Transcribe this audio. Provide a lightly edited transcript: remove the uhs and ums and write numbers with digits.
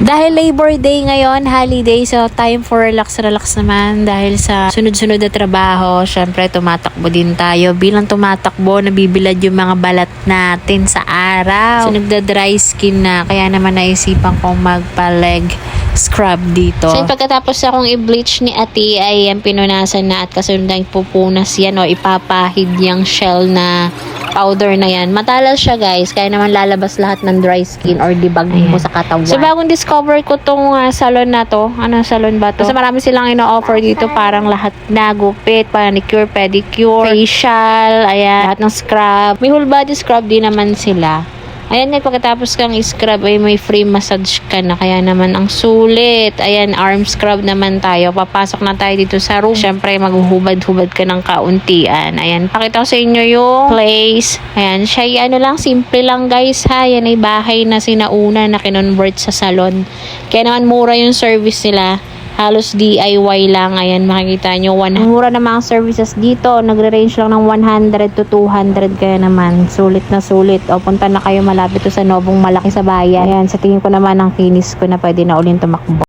Dahil Labor Day ngayon, holiday, so time for relax naman dahil sa sunod-sunod na trabaho. Syempre, tumatakbo din tayo. Bilang tumatakbo, nabibilad yung mga balat natin sa araw. So, nagda-dry skin na, kaya naman naisipan kong magpa-leg scrub dito. So, pagkatapos akong i-bleach ni ate, ay yan, pinunasan na at kasundan pupunas yan o ipapahid yung shell na powder na yan. Matalas siya, guys, kaya naman lalabas lahat ng dry skin or debug mo sa katawan. So, bagong discover ko tong salon na to. Ano salon ba to? Kasi marami silang ino-offer dito, parang lahat na gupit, manicure, pedicure, facial, ayan, lahat ng scrub. May whole body scrub din naman sila. Ayan, pagkatapos kang scrub ay may free massage ka na, kaya naman ang sulit. Ayan, arm scrub naman tayo. Papasok na tayo dito sa room. Syempre, maghuhubad-hubad ka ng kauntian. Ayan, pakita ko sa inyo yung place. Ayan, siya ano lang, simple lang, guys, ha. Yan ay bahay na sinauna na kinonvert sa salon. Kaya naman mura yung service nila. Halos DIY lang. Ayan, makikita nyo. Mura na mga services dito. Nagre-range lang ng 100 to 200. Kaya naman, sulit na sulit. O, punta na kayo malapit to sa Novong Malaki sa bayan. Ayan, sa tingin ko naman ang kinis ko na pwede na ulit tumakbo.